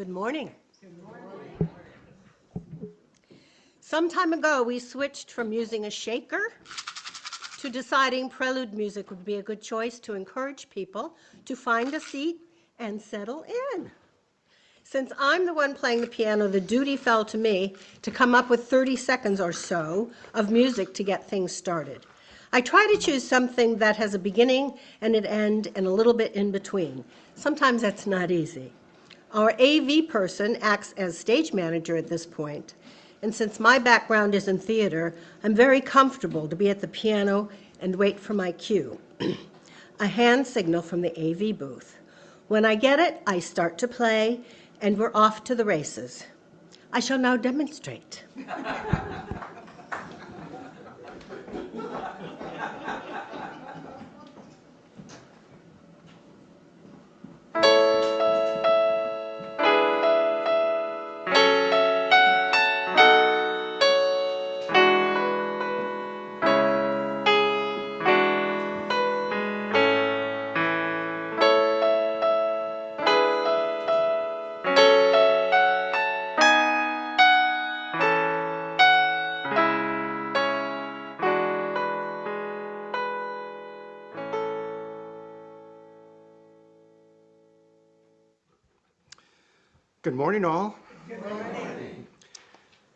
Good morning. Good morning. Some time ago, we switched from using a shaker to deciding prelude music would be a good choice to encourage people to find a seat and settle in. Since I'm the one playing the piano, the duty fell to me to come up with 30 seconds or so of music to get things started. I try to choose something that has a beginning and an end and a little bit in between. Sometimes that's not easy. Our AV person acts as stage manager at this point, and since my background is in theater, I'm very comfortable to be at the piano and wait for my cue, a hand signal from the AV booth. When I get it, I start to play, and we're off to the races. I shall now demonstrate. Good morning, all. Good morning.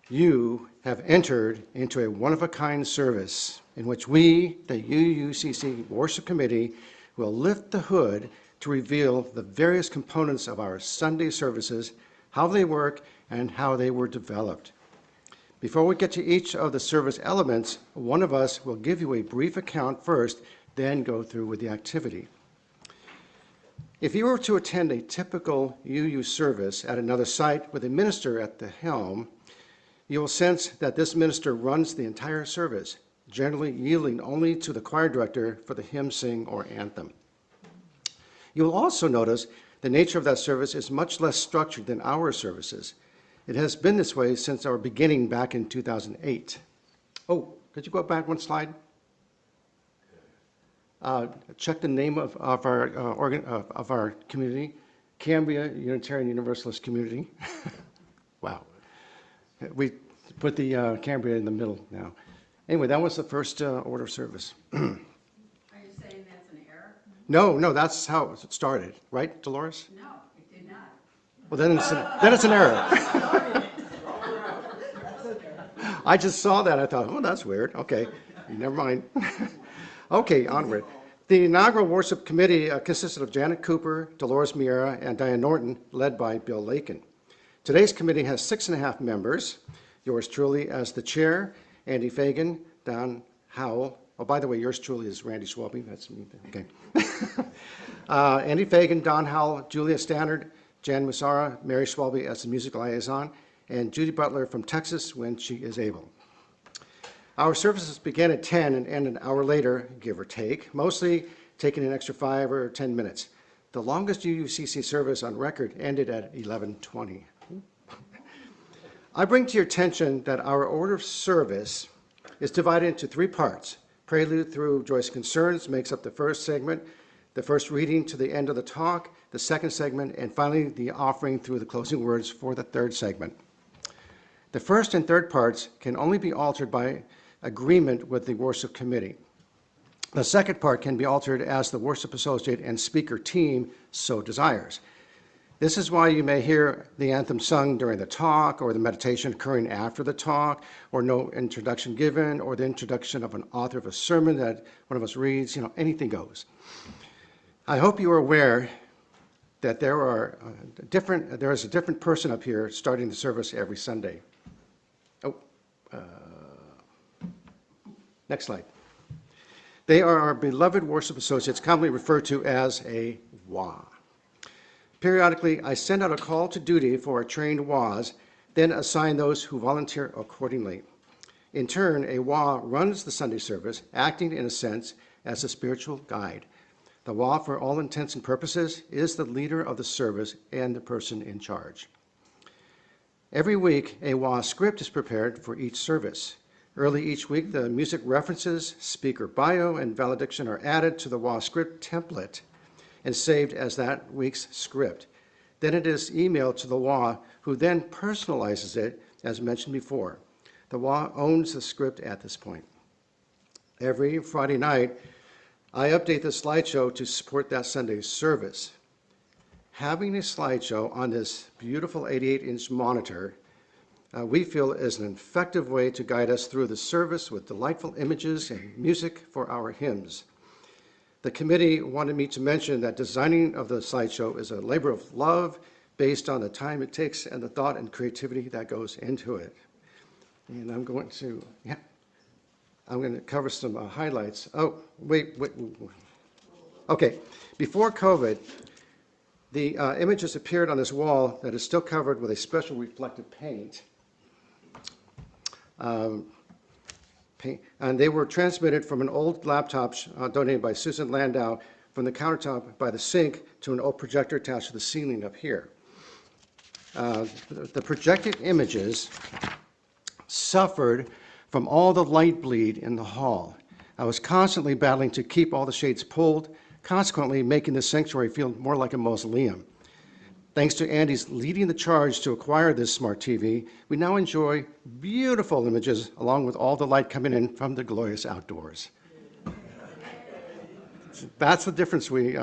You have entered into a one-of-a-kind service in which we, the UUCC Worship Committee, will lift the hood to reveal the various components of our Sunday services, how they work, and how they were developed. Before we get to each of the service elements, one of us will give you a brief account first, then go through with the activity. If you were to attend a typical UU service at another site with a minister at the helm, you will sense that this minister runs the entire service, generally yielding only to the choir director for the hymn, sing, or anthem. You will also notice the nature of that service is much less structured than our services. It has been this way since our beginning back in 2008. Oh, could you go back one slide? Check the name of our community, Cambria Unitarian Universalist Community. Wow. We put the Cambria in the middle now. Anyway, that was the first order of service. Are you saying that's an error? No, that's how it started, right, Dolores? No, it did not. Well, then it's an error. I just saw that. I thought, oh, that's weird. Okay, never mind. Okay, onward. The inaugural worship committee consisted of Janet Cooper, Dolores Miera, and Diane Norton, led by Bill Lakin. Today's committee has 6.5 members. Yours truly as the chair, Andy Fagan, Don Howell. Oh, by the way, yours truly is Randy Schwalbe. That's me. Okay. Andy Fagan, Don Howell, Julia Stannard, Jan Musara, Mary Schwalbe as the music liaison, and Judy Butler from Texas when she is able. Our services began at 10 and end an hour later, give or take, mostly taking an extra 5 or 10 minutes. The longest UUCC service on record ended at 11:20. I bring to your attention that our order of service is divided into 3 parts. Prelude through Joyce Concerns makes up the first segment, the first reading to the end of the talk, the second segment, and finally the offering through the closing words for the third segment. The first and third parts can only be altered by agreement with the worship committee. The second part can be altered as the worship associate and speaker team so desires. This is why you may hear the anthem sung during the talk, or the meditation occurring after the talk, or no introduction given, or the introduction of an author of a sermon that one of us reads. Anything goes. I hope you are aware that there is a different person up here starting the service every Sunday. Next slide. They are our beloved worship associates, commonly referred to as a WA. Periodically, I send out a call to duty for our trained WAs, then assign those who volunteer accordingly. In turn, a WA runs the Sunday service, acting in a sense as a spiritual guide. The WA, for all intents and purposes, is the leader of the service and the person in charge. Every week, a WA script is prepared for each service. Early each week, the music references, speaker bio, and valediction are added to the WA script template and saved as that week's script. Then it is emailed to the WA, who then personalizes it, as mentioned before. The WA owns the script at this point. Every Friday night, I update the slideshow to support that Sunday's service. Having a slideshow on this beautiful 88-inch monitor, we feel is an effective way to guide us through the service with delightful images and music for our hymns. The committee wanted me to mention that designing of the slideshow is a labor of love based on the time it takes and the thought and creativity that goes into it. And I'm going to cover some highlights. Oh, wait. Okay, before COVID, the images appeared on this wall that is still covered with a special reflective paint. And they were transmitted from an old laptop donated by Susan Landau from the countertop by the sink to an old projector attached to the ceiling up here. The projected images suffered from all the light bleed in the hall. I was constantly battling to keep all the shades pulled, consequently making the sanctuary feel more like a mausoleum. Thanks to Andy's leading the charge to acquire this smart TV, we now enjoy beautiful images along with all the light coming in from the glorious outdoors. That's the difference we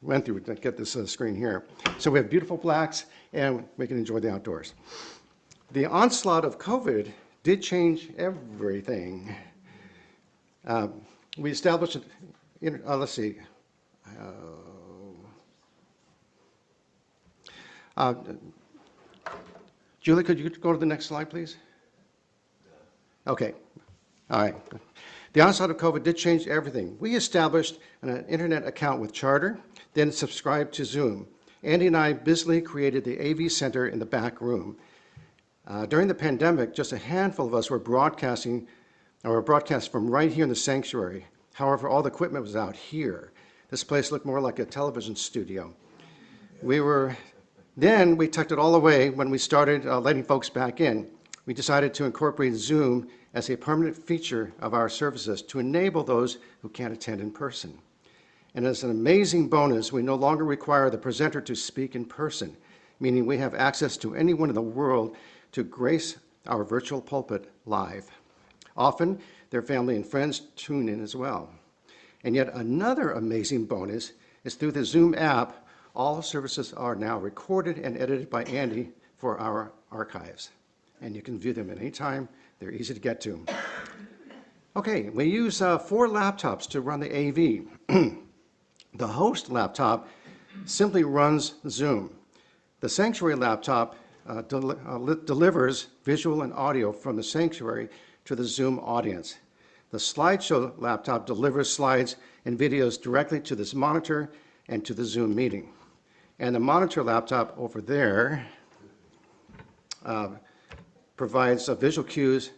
went through to get this screen here. So we have beautiful blacks and we can enjoy the outdoors. The onslaught of COVID did change everything. We established, let's see. Julie, could you go to the next slide, please? Okay. All right. The onslaught of COVID did change everything. We established an internet account with Charter, then subscribed to Zoom. Andy and I busily created the AV Center in the back room. During the pandemic, just a handful of us were broadcast from right here in the sanctuary. However, all the equipment was out here. This place looked more like a television studio. Then we tucked it all away when we started letting folks back in. We decided to incorporate Zoom as a permanent feature of our services to enable those who can't attend in person. And as an amazing bonus, we no longer require the presenter to speak in person, meaning we have access to anyone in the world to grace our virtual pulpit live. Often, their family and friends tune in as well. And yet another amazing bonus is through the Zoom app, all services are now recorded and edited by Andy for our archives. And you can view them at any time. They're easy to get to. Okay, we use 4 laptops to run the AV. The host laptop simply runs Zoom. The sanctuary laptop delivers visual and audio from the sanctuary to the Zoom audience. The slideshow laptop delivers slides and videos directly to this monitor and to the Zoom meeting. And the monitor laptop over there provides visual cues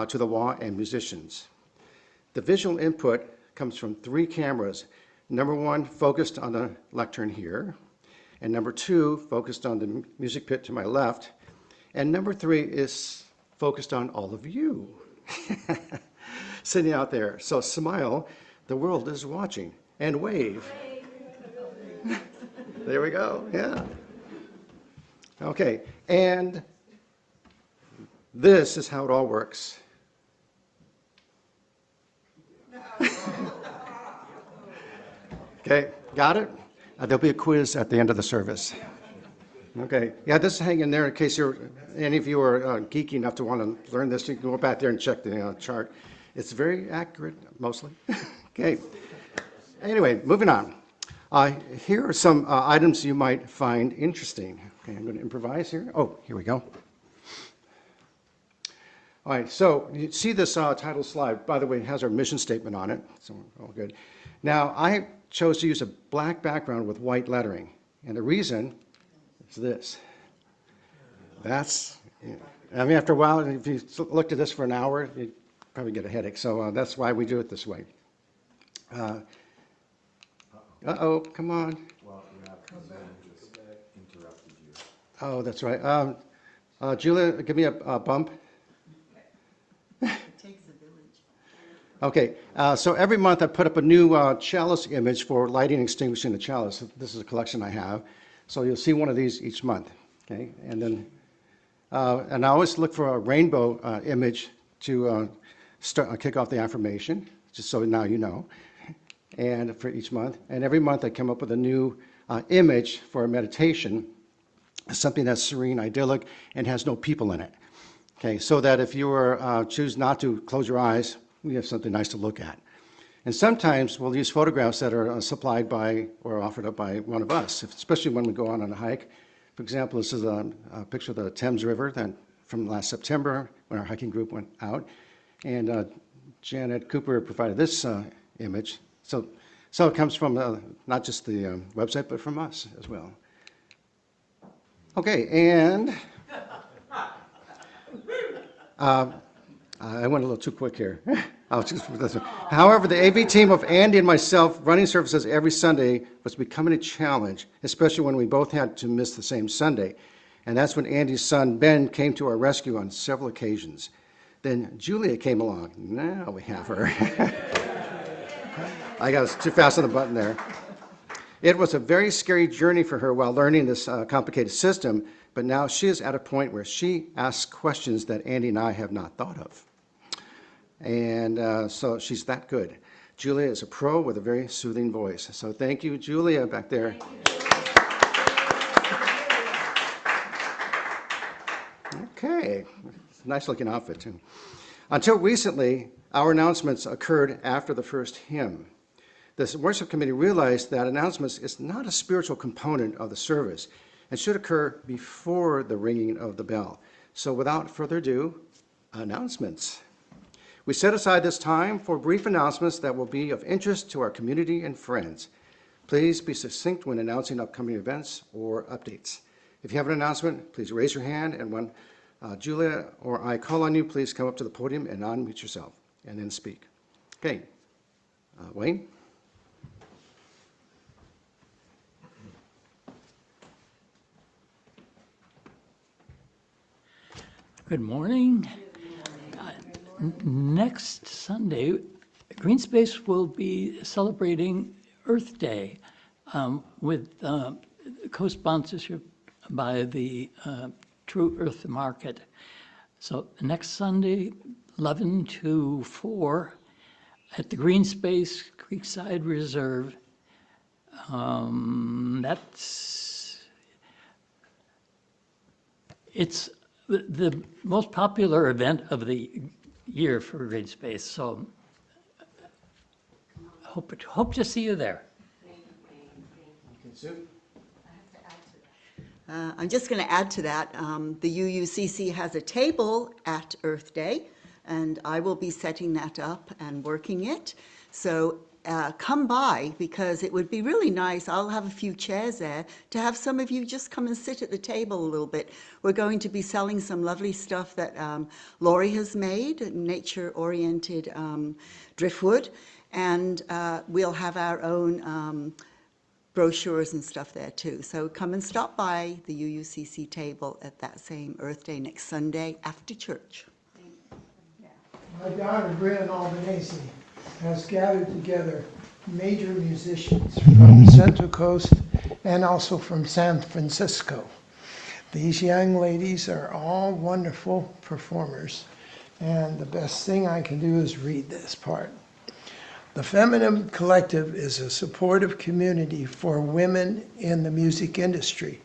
to the WA and musicians. The visual input comes from 3 cameras. Number 1 focused on the lectern here, and number 2 focused on the music pit to my left, and number 3 is focused on all of you sitting out there. So smile, the world is watching, and wave. There we go, yeah. Okay, and this is how it all works. Okay, got it? There'll be a quiz at the end of the service. Okay, yeah, this is hanging there in case any of you are geeky enough to want to learn this. You can go back there and check the chart. It's very accurate, mostly. Okay, anyway, moving on. Here are some items you might find interesting. Okay, I'm going to improvise here. Oh, here we go. All right, so you see this title slide. By the way, it has our mission statement on it, so all good. Now, I chose to use a black background with white lettering, and the reason is this. I mean, after a while, if you looked at this for an hour, you'd probably get a headache, so that's why we do it this way. Uh-oh, come on. Well, yeah, because then just interrupted you. Oh, that's right. Julia, give me a bump. It takes a village. Okay, so every month I put up a new chalice image for lighting and extinguishing the chalice. This is a collection I have. So you'll see one of these each month, okay? And then, and I always look for a rainbow image to kick off the affirmation, just so now you know, and for each month. And every month I come up with a new image for a meditation, something that's serene, idyllic, and has no people in it. Okay, so that if you choose not to close your eyes, we have something nice to look at. And sometimes we'll use photographs that are supplied by or offered up by one of us, especially when we go on a hike. For example, this is a picture of the Thames River from last September when our hiking group went out. And Janet Cooper provided this image. So it comes from not just the website, but from us as well. Okay, and I went a little too quick here. However, the AV team of Andy and myself running services every Sunday was becoming a challenge, especially when we both had to miss the same Sunday. And that's when Andy's son, Ben, came to our rescue on several occasions. Then Julia came along. Now we have her. I got too fast on the button there. It was a very scary journey for her while learning this complicated system, but now she is at a point where she asks questions that Andy and I have not thought of. And so she's that good. Julia is a pro with a very soothing voice. So thank you, Julia, back there. Okay, nice looking outfit too. Until recently, our announcements occurred after the first hymn. The worship committee realized that announcements is not a spiritual component of the service and should occur before the ringing of the bell. So without further ado, announcements. We set aside this time for brief announcements that will be of interest to our community and friends. Please be succinct when announcing upcoming events or updates. If you have an announcement, please raise your hand, and when Julia or I call on you, please come up to the podium and unmute yourself and then speak. Okay, Wayne? Good morning. Next Sunday, Green Space will be celebrating Earth Day with co-sponsorship by the True Earth Market. So next Sunday, 11 to 4 at the Green Space Creekside Reserve. It's the most popular event of the year for Green Space, so hope to see you there. I'm just going to add to that. The UUCC has a table at Earth Day, and I will be setting that up and working it. So come by, because it would be really nice. I'll have a few chairs there to have some of you just come and sit at the table a little bit. We're going to be selling some lovely stuff that Lori has made, nature-oriented driftwood, and we'll have our own brochures and stuff there too. So come and stop by the UUCC table at that same Earth Day next Sunday after church. My daughter, Brian Albanese, has gathered together major musicians from the Central Coast and also from San Francisco. These young ladies are all wonderful performers, and the best thing I can do is read this part. The Feminine Collective is a supportive community for women in the music industry,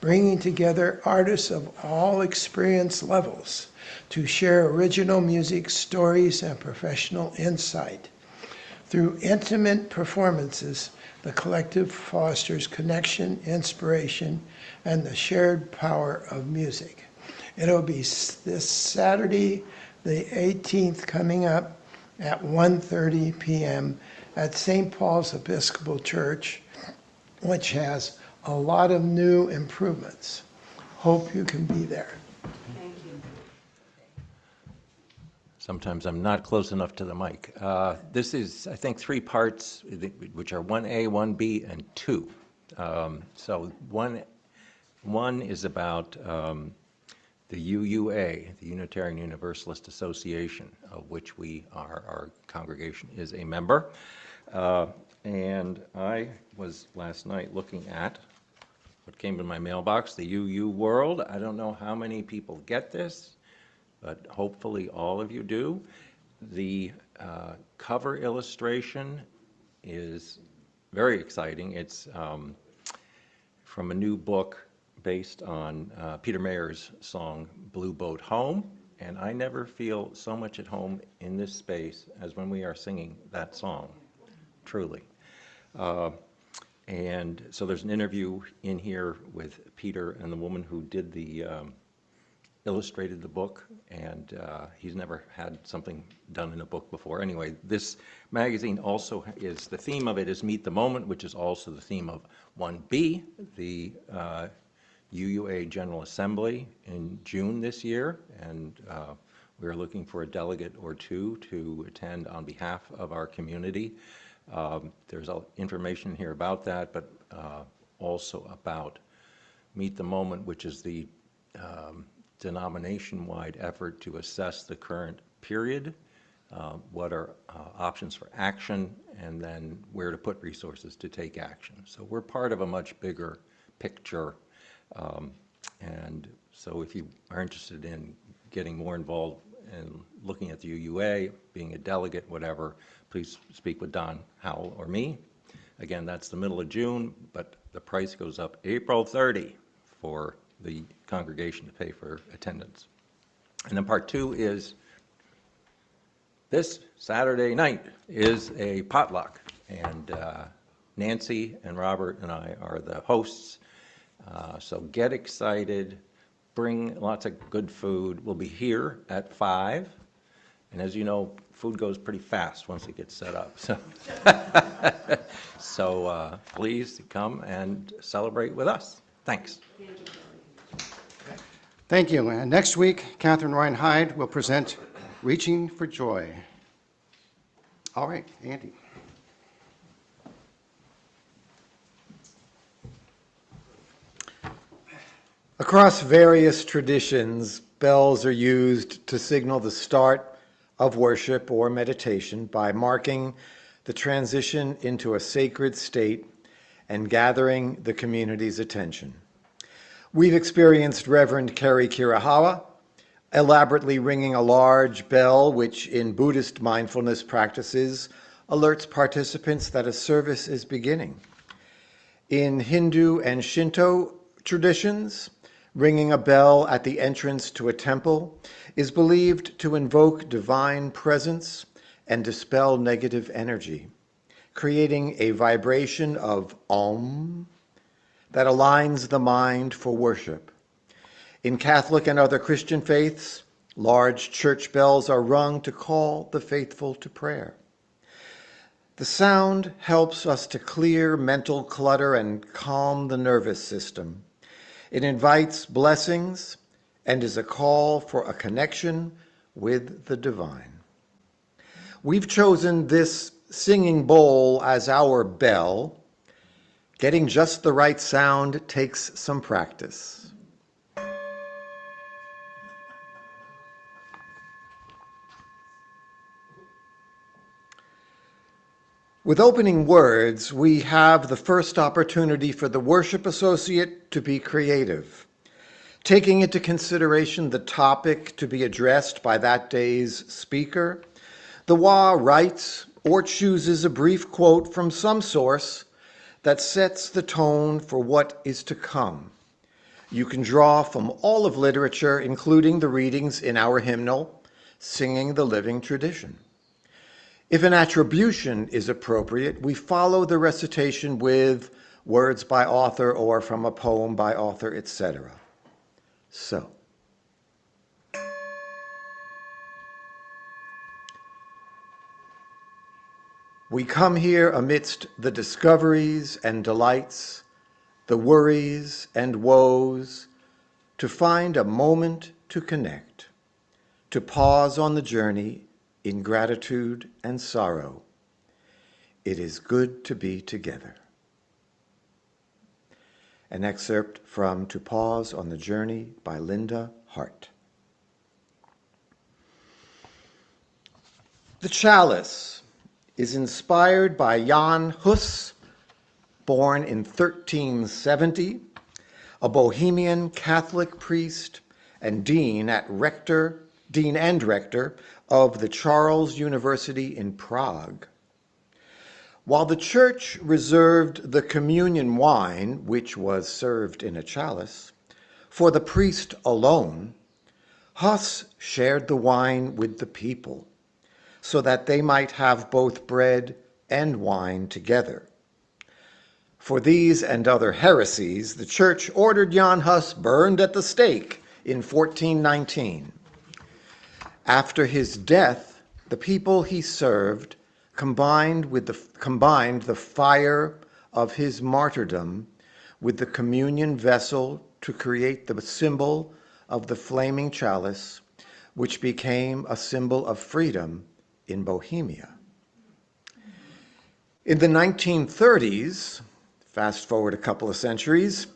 bringing together artists of all experience levels to share original music, stories, and professional insight. Through intimate performances, the collective fosters connection, inspiration, and the shared power of music. It'll be this Saturday, the 18th, coming up at 1:30 p.m. at St. Paul's Episcopal Church, which has a lot of new improvements. Hope you can be there. Thank you. Sometimes I'm not close enough to the mic. This is, I think, 3 parts, which are 1A, 1B, and 2. So one is about the UUA, the Unitarian Universalist Association, of which our congregation is a member. And I was last night looking at what came in my mailbox, the UU World. I don't know how many people get this, but hopefully all of you do. The cover illustration is very exciting. It's from a new book based on Peter Mayer's song, Blue Boat Home. And I never feel so much at home in this space as when we are singing that song, truly. And so there's an interview in here with Peter and the woman who did the illustrated the book, and he's never had something done in a book before. Anyway, this magazine also is, the theme of it is Meet the Moment, which is also the theme of 1B, the UUA General Assembly in June this year, and we're looking for a delegate or two to attend on behalf of our community. There's information here about that, but also about Meet the Moment, which is the denomination-wide effort to assess the current period, what are options for action, and then where to put resources to take action. So we're part of a much bigger picture, and so if you are interested in getting more involved in looking at the UUA, being a delegate, whatever, please speak with Don Howell or me. Again, that's the middle of June, but the price goes up April 30 for the congregation to pay for attendance. And then part two is this Saturday night is a potluck, and Nancy and Robert and I are the hosts. So get excited, bring lots of good food. We'll be here at 5, and as you know, food goes pretty fast once it gets set up. So, please come and celebrate with us. Thanks. Thank you. And next week, Catherine Ryan Hyde will present Reaching for Joy. All right, Andy. Across various traditions, bells are used to signal the start of worship or meditation by marking the transition into a sacred state and gathering the community's attention. We've experienced Reverend Kerry Kirahawa elaborately ringing a large bell, which in Buddhist mindfulness practices alerts participants that a service is beginning. In Hindu and Shinto traditions, ringing a bell at the entrance to a temple is believed to invoke divine presence and dispel negative energy, creating a vibration of Om that aligns the mind for worship. In Catholic and other Christian faiths, large church bells are rung to call the faithful to prayer. The sound helps us to clear mental clutter and calm the nervous system. It invites blessings and is a call for a connection with the divine. We've chosen this singing bowl as our bell. Getting just the right sound takes some practice. With opening words, we have the first opportunity for the worship associate to be creative, taking into consideration the topic to be addressed by that day's speaker. The WA writes or chooses a brief quote from some source that sets the tone for what is to come. You can draw from all of literature, including the readings in our hymnal, Singing the Living Tradition. If an attribution is appropriate, we follow the recitation with words by author or from a poem by author, etc. So, we come here amidst the discoveries and delights, the worries and woes, to find a moment to connect, to pause on the journey in gratitude and sorrow. It is good to be together. An excerpt from To Pause on the Journey by Linda Hart. The chalice is inspired by Jan Hus, born in 1370, a Bohemian Catholic priest and dean and rector of the Charles University in Prague. While the church reserved the communion wine, which was served in a chalice, for the priest alone, Huss shared the wine with the people so that they might have both bread and wine together. For these and other heresies, the church ordered Jan Hus burned at the stake in 1419. After his death, the people he served combined the fire of his martyrdom with the communion vessel to create the symbol of the flaming chalice, which became a symbol of freedom in Bohemia. In the 1930s, fast forward a couple of centuries,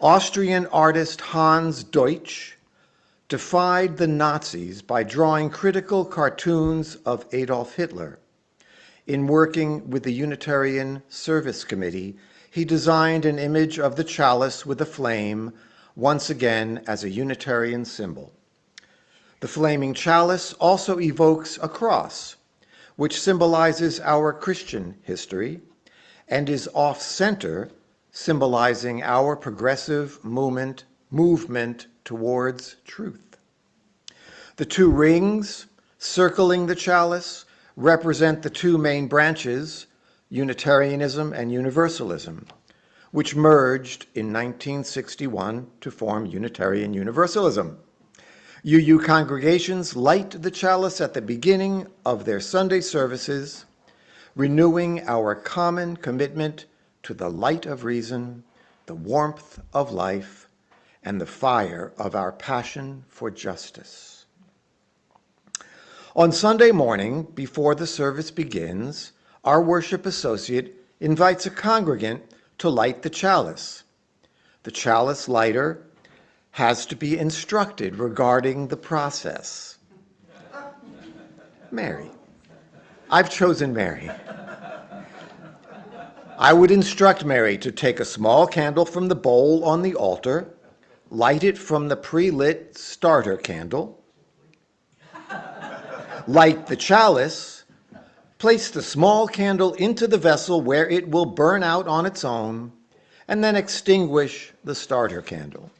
Austrian artist Hans Deutsch defied the Nazis by drawing critical cartoons of Adolf Hitler. In working with the Unitarian Service Committee, he designed an image of the chalice with a flame, once again as a Unitarian symbol. The flaming chalice also evokes a cross, which symbolizes our Christian history, and is off-center, symbolizing our progressive movement towards truth. The two rings circling the chalice represent the two main branches, Unitarianism and Universalism, which merged in 1961 to form Unitarian Universalism. UU congregations light the chalice at the beginning of their Sunday services, renewing our common commitment to the light of reason, the warmth of life, and the fire of our passion for justice. On Sunday morning, before the service begins, our worship associate invites a congregant to light the chalice. The chalice lighter has to be instructed regarding the process. Mary. I've chosen Mary. I would instruct Mary to take a small candle from the bowl on the altar, light it from the pre-lit starter candle, light the chalice, place the small candle into the vessel where it will burn out on its own, and then extinguish the starter candle.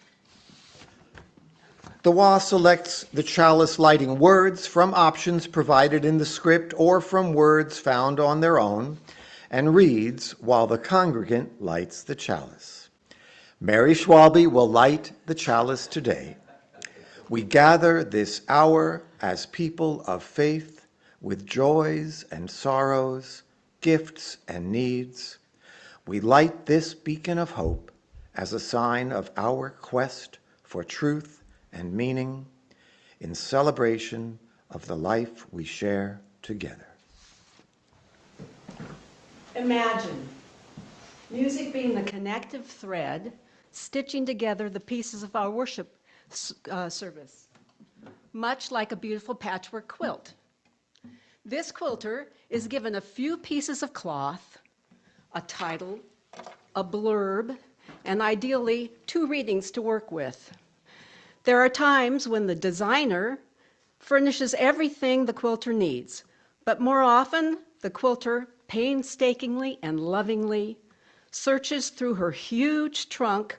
The WA selects the chalice lighting words from options provided in the script or from words found on their own, and reads while the congregant lights the chalice. Mary Schwalbe will light the chalice today. We gather this hour as people of faith with joys and sorrows, gifts and needs. We light this beacon of hope as a sign of our quest for truth and meaning in celebration of the life we share together. Imagine music being the connective thread, stitching together the pieces of our worship service, much like a beautiful patchwork quilt. This quilter is given a few pieces of cloth, a title, a blurb, and ideally 2 readings to work with. There are times when the designer furnishes everything the quilter needs, but more often the quilter painstakingly and lovingly searches through her huge trunk,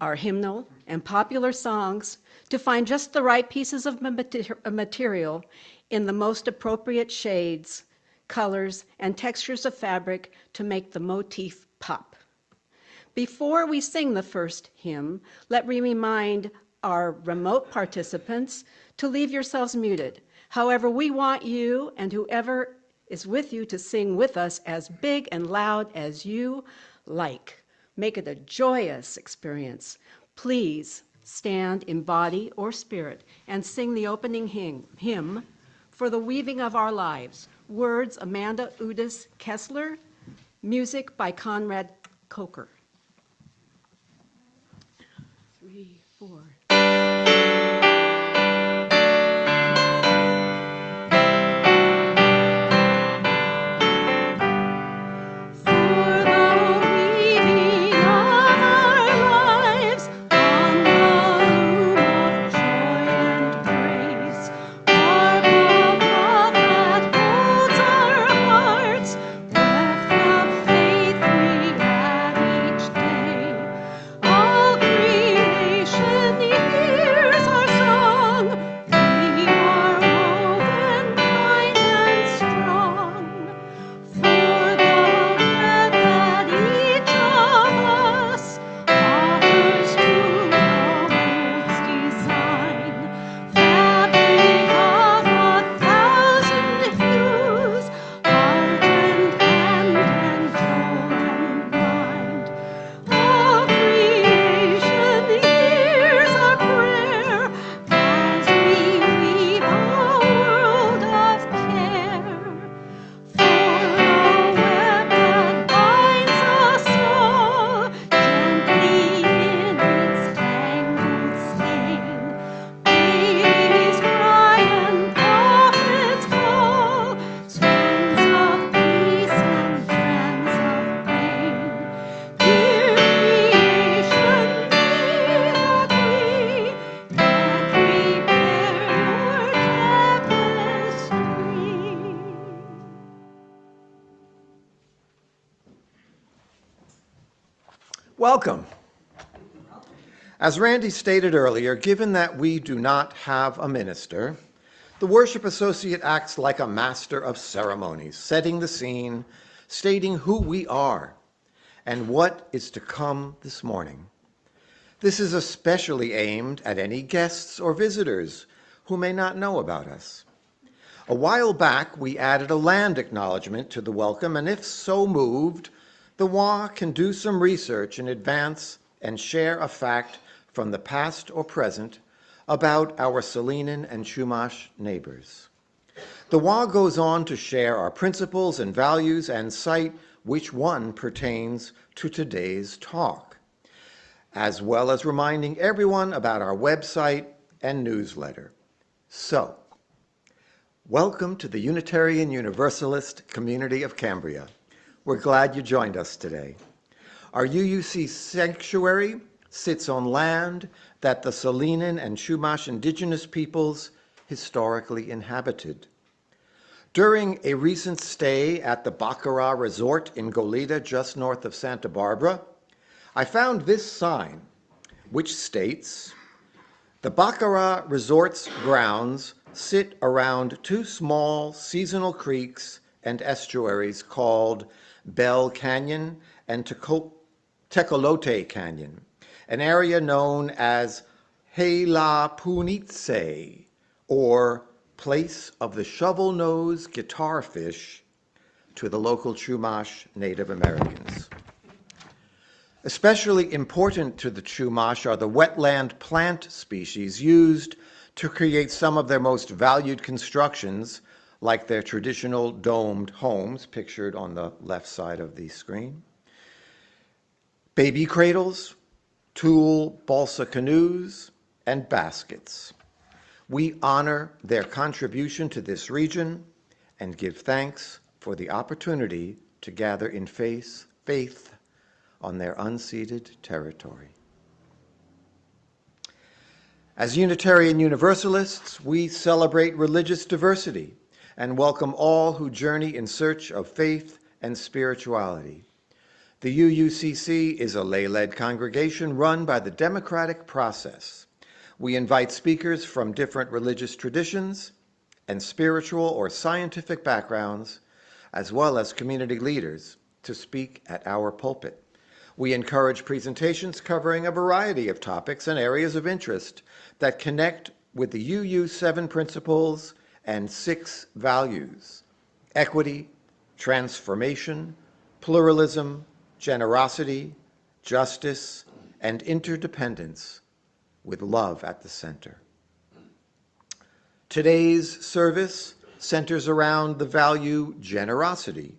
our hymnal and popular songs, to find just the right pieces of material in the most appropriate shades, colors, and textures of fabric to make the motif pop. Before we sing the first hymn, let me remind our remote participants to leave yourselves muted. However, we want you and whoever is with you to sing with us as big and loud as you like. Make it a joyous experience. Please stand in body or spirit and sing the opening hymn, For the Weaving of Our Lives. Words, Amanda Udis Kessler. Music by Conrad Coker. 3, 4. Welcome. As Randy stated earlier, given that we do not have a minister, the worship associate acts like a master of ceremonies, setting the scene, stating who we are and what is to come this morning. This is especially aimed at any guests or visitors who may not know about us. A while back, we added a land acknowledgement to the welcome, and if so moved, the WA can do some research in advance and share a fact from the past or present about our Salinan and Chumash neighbors. The WA goes on to share our principles and values and cite which one pertains to today's talk, as well as reminding everyone about our website and newsletter. So, welcome to the Unitarian Universalist community of Cambria. We're glad you joined us today. Our UUC sanctuary sits on land that the Salinan and Chumash indigenous peoples historically inhabited. During a recent stay at the Baccarat Resort in Goleta, just north of Santa Barbara, I found this sign, which states, "The Baccarat Resort's grounds sit around two small seasonal creeks and estuaries called Bell Canyon and Tecolote Canyon, an area known as Hela Punitse, or Place of the Shovel-Nose Guitarfish, to the local Chumash Native Americans. Especially important to the Chumash are the wetland plant species used to create some of their most valued constructions, like their traditional domed homes, pictured on the left side of the screen, baby cradles, tool balsa canoes, and baskets. We honor their contribution to this region and give thanks for the opportunity to gather in faith on their unceded territory. As Unitarian Universalists, we celebrate religious diversity and welcome all who journey in search of faith and spirituality. The UUCC is a lay-led congregation run by the democratic process. We invite speakers from different religious traditions and spiritual or scientific backgrounds, as well as community leaders, to speak at our pulpit. We encourage presentations covering a variety of topics and areas of interest that connect with the UU 7 principles and 6 values: equity, transformation, pluralism, generosity, justice, and interdependence, with love at the center. Today's service centers around the value generosity.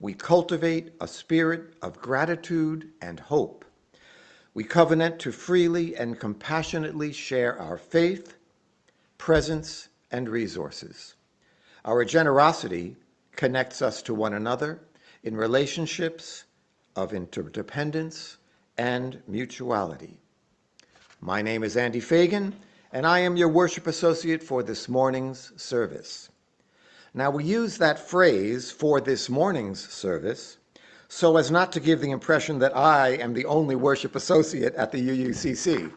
We cultivate a spirit of gratitude and hope. We covenant to freely and compassionately share our faith, presence, and resources. Our generosity connects us to one another in relationships of interdependence and mutuality. My name is Andy Fagan, and I am your worship associate for this morning's service. Now, we use that phrase, "for this morning's service," so as not to give the impression that I am the only worship associate at the UUCC.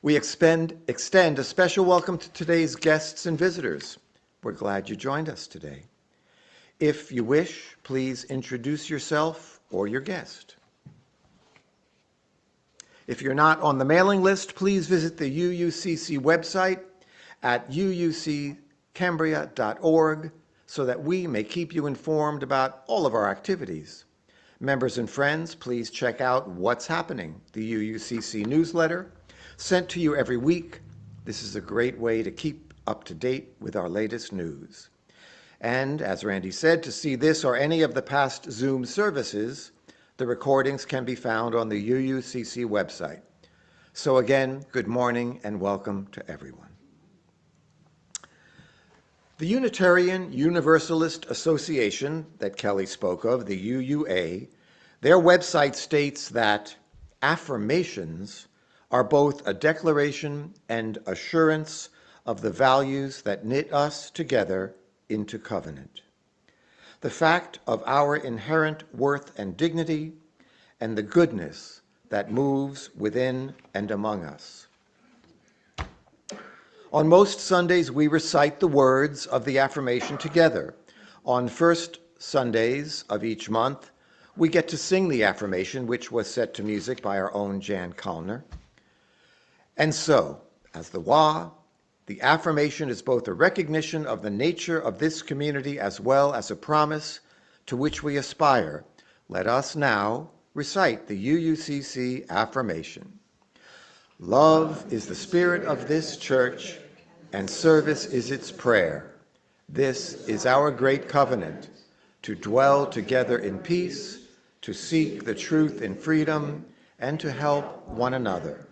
We extend a special welcome to today's guests and visitors. We're glad you joined us today. If you wish, please introduce yourself or your guest. If you're not on the mailing list, please visit the UUCC website at uuccambria.org so that we may keep you informed about all of our activities. Members and friends, please check out What's Happening, the UUCC newsletter, sent to you every week. This is a great way to keep up to date with our latest news. And as Randy said, to see this or any of the past Zoom services, the recordings can be found on the UUCC website. So again, good morning and welcome to everyone. The Unitarian Universalist Association that Kelly spoke of, the UUA, their website states that affirmations are both a declaration and assurance of the values that knit us together into covenant. The fact of our inherent worth and dignity, and the goodness that moves within and among us. On most Sundays, we recite the words of the affirmation together. On first Sundays of each month, we get to sing the affirmation, which was set to music by our own Jan Kalner. And so, as the WA, the affirmation is both a recognition of the nature of this community as well as a promise to which we aspire. Let us now recite the UUCC affirmation. Love is the spirit of this church, and service is its prayer. This is our great covenant, to dwell together in peace, to seek the truth in freedom, and to help one another.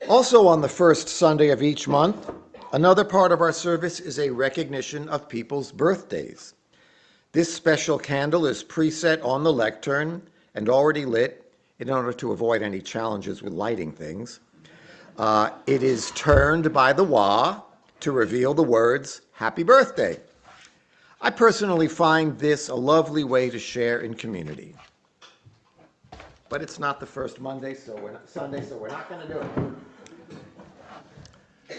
Also on the first Sunday of each month, another part of our service is a recognition of people's birthdays. This special candle is preset on the lectern and already lit in order to avoid any challenges with lighting things. It is turned by the wah to reveal the words, "Happy Birthday." I personally find this a lovely way to share in community. But it's not the first Sunday, so we're not going to do it.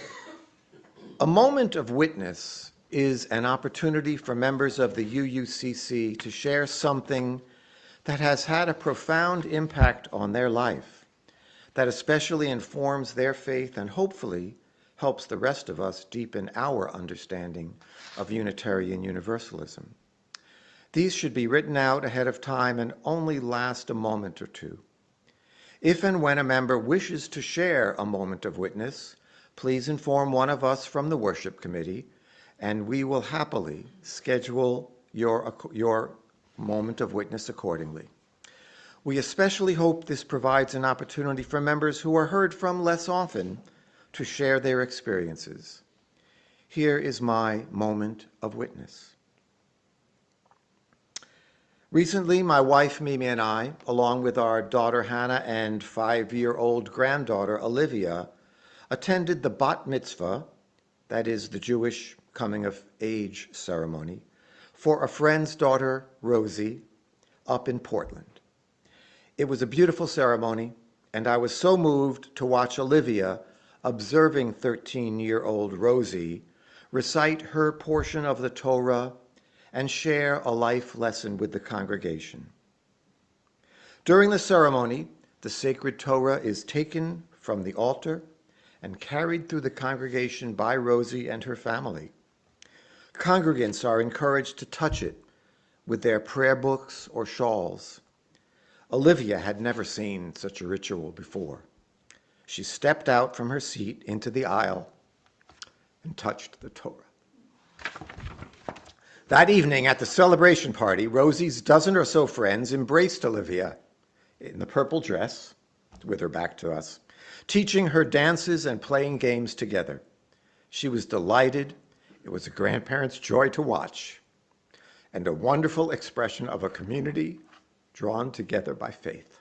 A moment of witness is an opportunity for members of the UUCC to share something that has had a profound impact on their life, that especially informs their faith and hopefully helps the rest of us deepen our understanding of Unitarian Universalism. These should be written out ahead of time and only last a moment or two. If and when a member wishes to share a moment of witness, please inform one of us from the worship committee, and we will happily schedule your moment of witness accordingly. We especially hope this provides an opportunity for members who are heard from less often to share their experiences. Here is my moment of witness. Recently, my wife Mimi and I, along with our daughter Hannah and 5-year-old granddaughter Olivia, attended the bat mitzvah, that is the Jewish coming of age ceremony, for a friend's daughter, Rosie, up in Portland. It was a beautiful ceremony, and I was so moved to watch Olivia observing 13-year-old Rosie recite her portion of the Torah and share a life lesson with the congregation. During the ceremony, the sacred Torah is taken from the altar and carried through the congregation by Rosie and her family. Congregants are encouraged to touch it with their prayer books or shawls. Olivia had never seen such a ritual before. She stepped out from her seat into the aisle and touched the Torah. That evening at the celebration party, Rosie's dozen or so friends embraced Olivia in the purple dress, with her back to us, teaching her dances and playing games together. She was delighted. It was a grandparent's joy to watch, and a wonderful expression of a community drawn together by faith.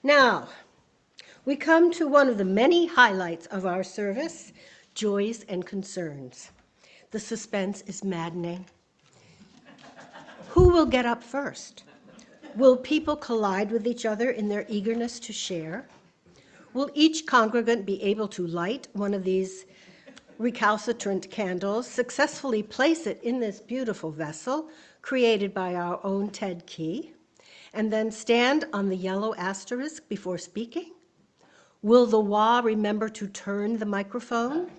Now, we come to one of the many highlights of our service, joys and concerns. The suspense is maddening. Who will get up first? Will people collide with each other in their eagerness to share? Will each congregant be able to light one of these recalcitrant candles, successfully place it in this beautiful vessel created by our own Ted Key, and then stand on the yellow asterisk before speaking? Will the wah remember to turn the microphone?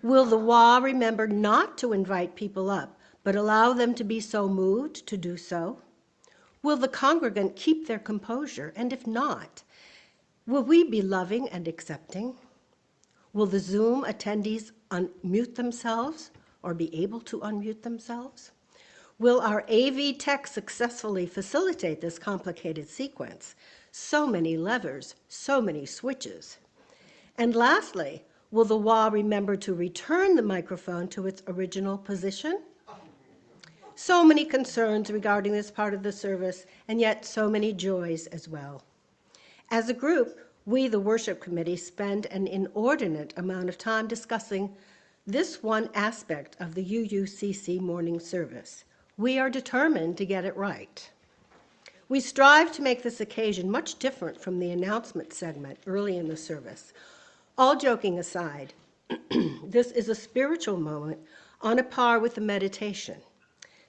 Will the wah remember not to invite people up, but allow them to be so moved to do so? Will the congregant keep their composure? And if not, will we be loving and accepting? Will the Zoom attendees unmute themselves or be able to unmute themselves? Will our AV tech successfully facilitate this complicated sequence? So many levers, so many switches. And lastly, will the wah remember to return the microphone to its original position? So many concerns regarding this part of the service, and yet so many joys as well. As a group, We, the worship committee, spend an inordinate amount of time discussing this one aspect of the UUCC morning service. We are determined to get it right. We strive to make this occasion much different from the announcement segment early in the service. All joking aside, this is a spiritual moment on a par with the meditation.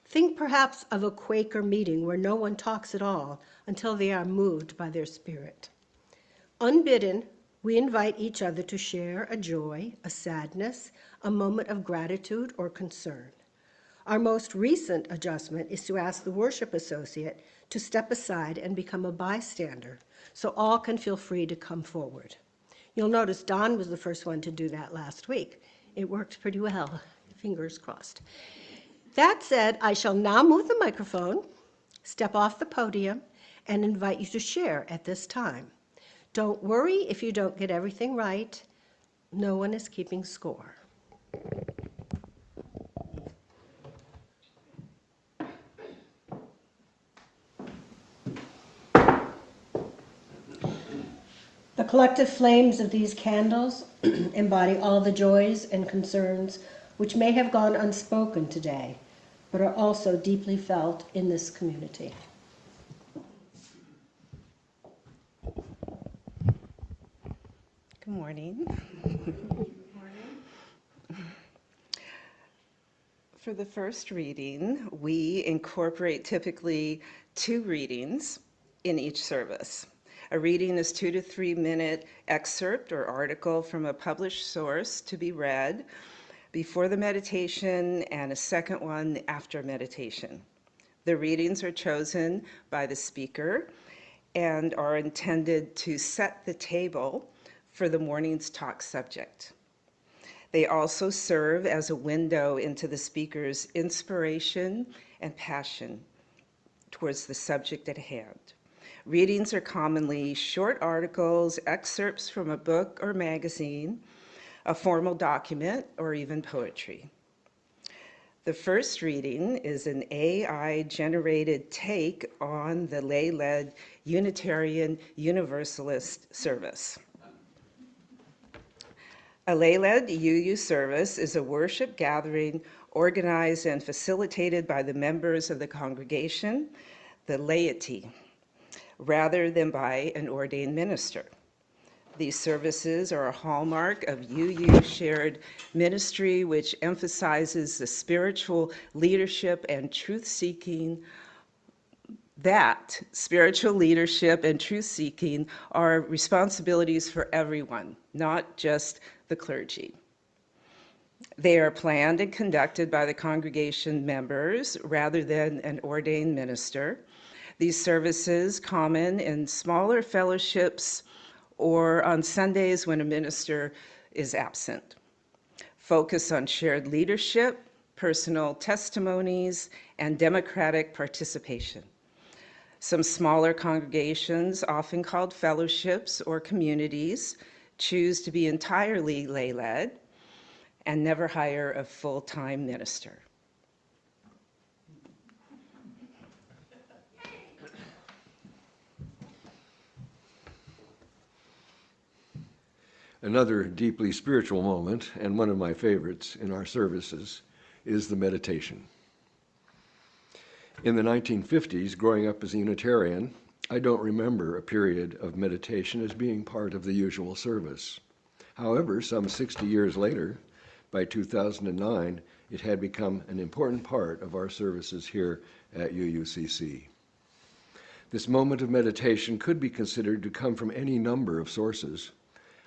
Think perhaps of a Quaker meeting where no one talks at all until they are moved by their spirit. Unbidden, we invite each other to share a joy, a sadness, a moment of gratitude or concern. Our most recent adjustment is to ask the worship associate to step aside and become a bystander so all can feel free to come forward. You'll notice Don was the first one to do that last week. It worked pretty well, fingers crossed. That said, I shall now move the microphone, step off the podium, and invite you to share at this time. Don't worry if you don't get everything right. No one is keeping score. The collective flames of these candles embody all the joys and concerns which may have gone unspoken today, but are also deeply felt in this community. Good morning. For the first reading, we incorporate typically 2 readings in each service. A reading is 2 to 3 minute excerpt or article from a published source to be read before the meditation, and a second one after meditation. The readings are chosen by the speaker and are intended to set the table for the morning's talk subject. They also serve as a window into the speaker's inspiration and passion towards the subject at hand. Readings are commonly short articles, excerpts from a book or magazine, a formal document, or even poetry. The first reading is an AI-generated take on the lay-led Unitarian Universalist service. A lay-led UU service is a worship gathering organized and facilitated by the members of the congregation, the laity, rather than by an ordained minister. These services are a hallmark of UU shared ministry, which emphasizes the spiritual leadership and truth-seeking. That spiritual leadership and truth-seeking are responsibilities for everyone, not just the clergy. They are planned and conducted by the congregation members rather than an ordained minister. These services, common in smaller fellowships or on Sundays when a minister is absent, focus on shared leadership, personal testimonies, and democratic participation. Some smaller congregations, often called fellowships or communities, choose to be entirely lay-led and never hire a full-time minister. Another deeply spiritual moment, and one of my favorites in our services, is the meditation. In the 1950s, growing up as a Unitarian, I don't remember a period of meditation as being part of the usual service. However, some 60 years later, by 2009, it had become an important part of our services here at UUCC. This moment of meditation could be considered to come from any number of sources.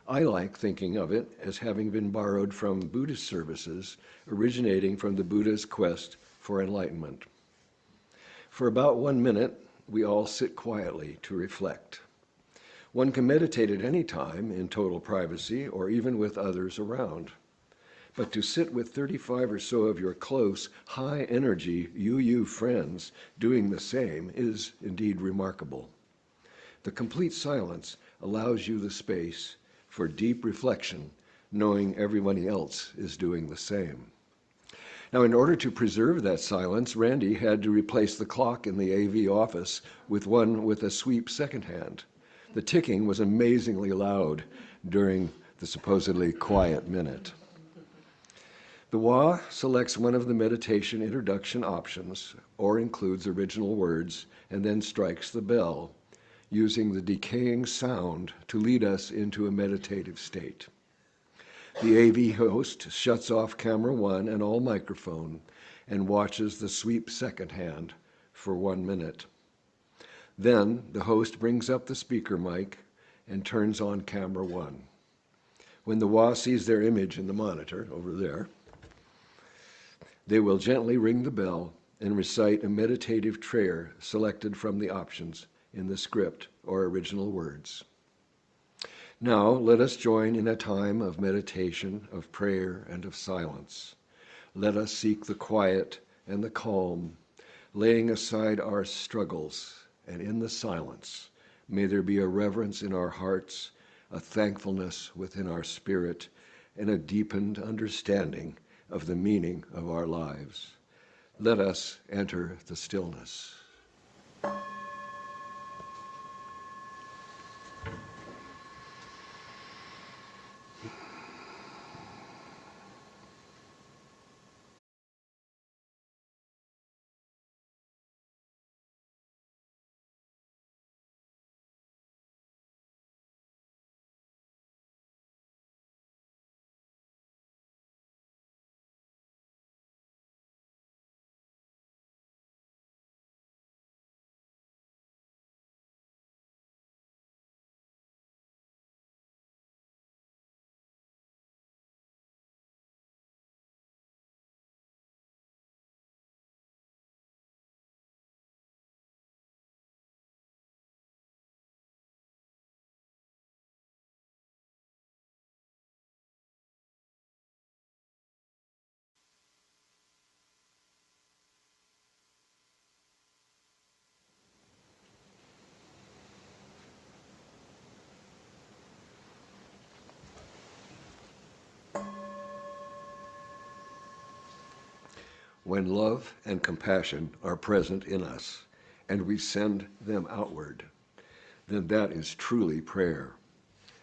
I like thinking of it as having been borrowed from Buddhist services originating from the Buddha's quest for enlightenment. For about 1 minute, we all sit quietly to reflect. One can meditate at any time in total privacy or even with others around. But to sit with 35 or so of your close, high-energy UU friends doing the same is indeed remarkable. The complete silence allows you the space for deep reflection, knowing everybody else is doing the same. Now, in order to preserve that silence, Randy had to replace the clock in the AV office with one with a sweep second hand. The ticking was amazingly loud during the supposedly quiet minute. The wah selects one of the meditation introduction options or includes original words and then strikes the bell, using the decaying sound to lead us into a meditative state. The AV host shuts off camera 1 and all microphone and watches the sweep second hand for 1 minute. Then the host brings up the speaker mic and turns on camera 1. When the wah sees their image in the monitor over there, they will gently ring the bell and recite a meditative prayer selected from the options in the script or original words. Now let us join in a time of meditation, of prayer, and of silence. Let us seek the quiet and the calm, laying aside our struggles, and in the silence, may there be a reverence in our hearts, a thankfulness within our spirit, and a deepened understanding of the meaning of our lives. Let us enter the stillness. When love and compassion are present in us and we send them outward, then that is truly prayer.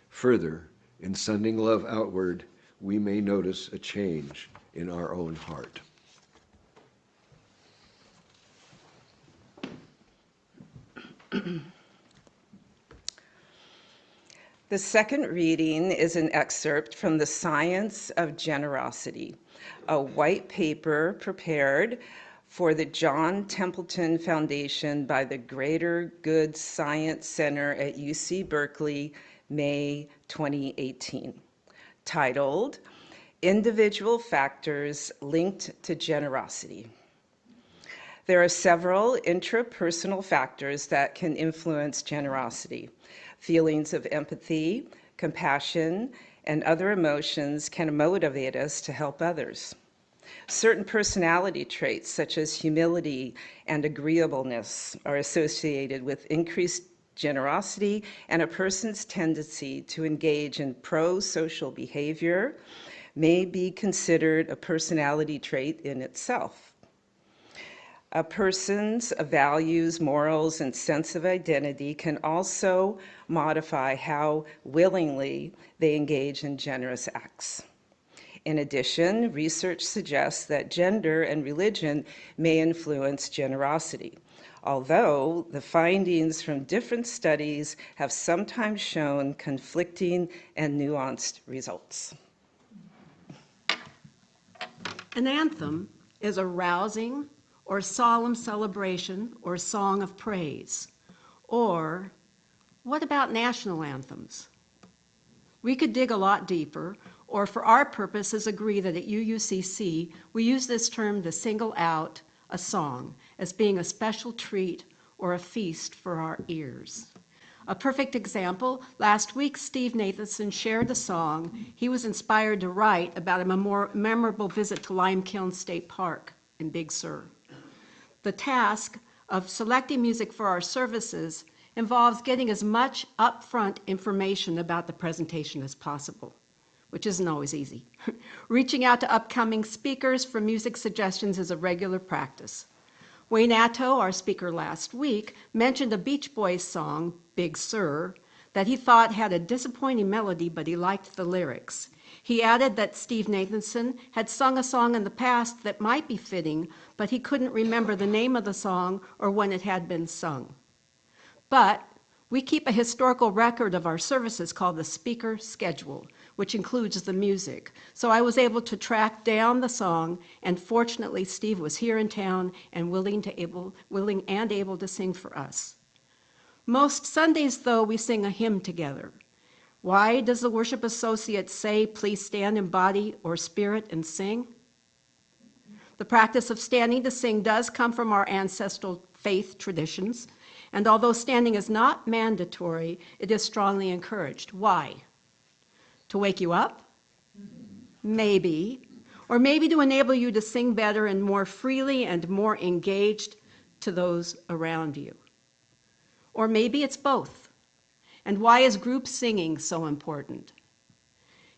Further, in sending love outward, we may notice a change in our own heart. The second reading is an excerpt from The Science of Generosity, a white paper prepared for the John Templeton Foundation by the Greater Good Science Center at UC Berkeley, May 2018, titled Individual Factors Linked to Generosity. There are several intrapersonal factors that can influence generosity. Feelings of empathy, compassion, and other emotions can motivate us to help others. Certain personality traits, such as humility and agreeableness, are associated with increased generosity and a person's tendency to engage in pro-social behavior may be considered a personality trait in itself. A person's values, morals, and sense of identity can also modify how willingly they engage in generous acts. In addition, research suggests that gender and religion may influence generosity, although the findings from different studies have sometimes shown conflicting and nuanced results. An anthem is a rousing or solemn celebration or song of praise. Or what about national anthems? We could dig a lot deeper, or for our purposes agree that at UUCC we use this term to single out a song as being a special treat or a feast for our ears. A perfect example, last week Steve Nathanson shared a song he was inspired to write about a memorable visit to Limekiln State Park in Big Sur. The task of selecting music for our services involves getting as much upfront information about the presentation as possible, which isn't always easy. Reaching out to upcoming speakers for music suggestions is a regular practice. Wayne Atto, our speaker last week, mentioned a Beach Boys song, Big Sur, that he thought had a disappointing melody, but he liked the lyrics. He added that Steve Nathanson had sung a song in the past that might be fitting, but he couldn't remember the name of the song or when it had been sung. But we keep a historical record of our services called the speaker schedule, which includes the music. So I was able to track down the song, and fortunately Steve was here in town and willing and able to sing for us. Most Sundays, though, we sing a hymn together. Why does the worship associate say, please stand in body or spirit and sing? The practice of standing to sing does come from our ancestral faith traditions, and although standing is not mandatory, it is strongly encouraged. Why? To wake you up? Maybe. Or maybe to enable you to sing better and more freely and more engaged to those around you. Or maybe it's both. And why is group singing so important?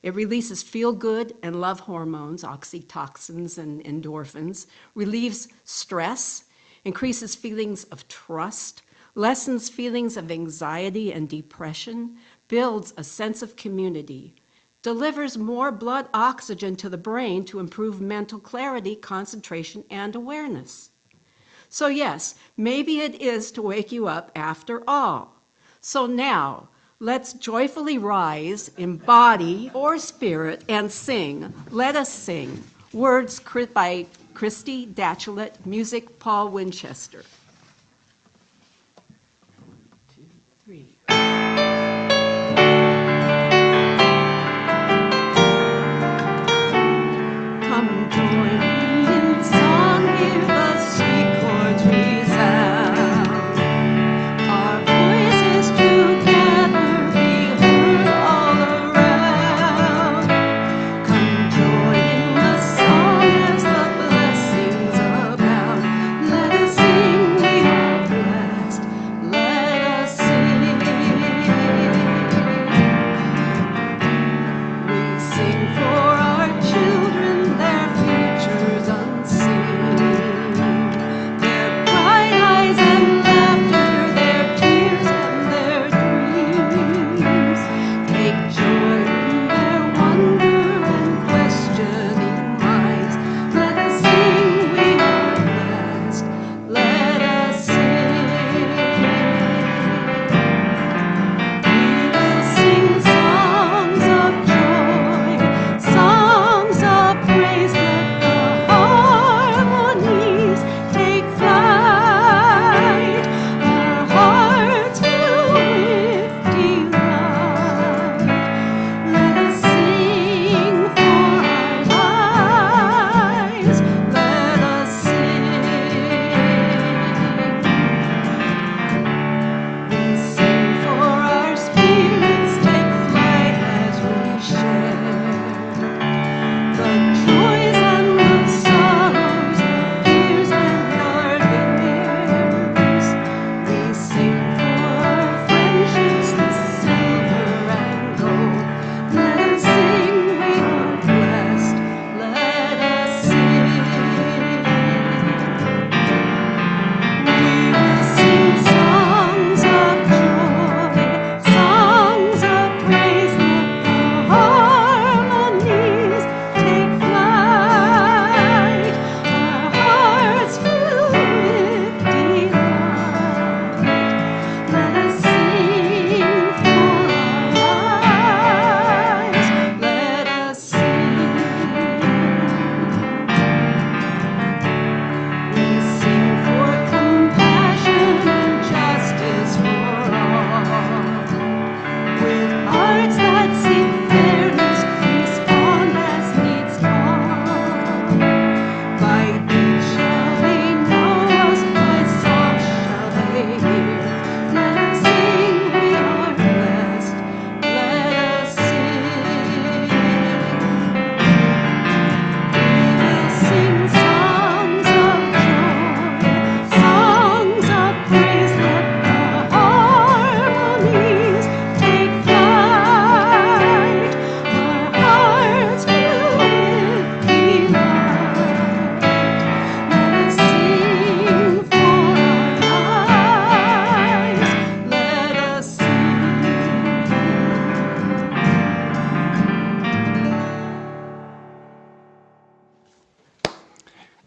It releases feel-good and love hormones, oxytocins and endorphins, relieves stress, increases feelings of trust, lessens feelings of anxiety and depression, builds a sense of community, delivers more blood oxygen to the brain to improve mental clarity, concentration, and awareness. So yes, maybe it is to wake you up after all. So now, let's joyfully rise in body or spirit and sing. Let us sing. Words by Christy Dachelet, music Paul Winchester. 1, 2, 3. Come join me in song, hear the sweet chords resound. Our voices together be heard all around. Come join in the song as the blessings abound. Let us sing, we are blessed. Let us sing.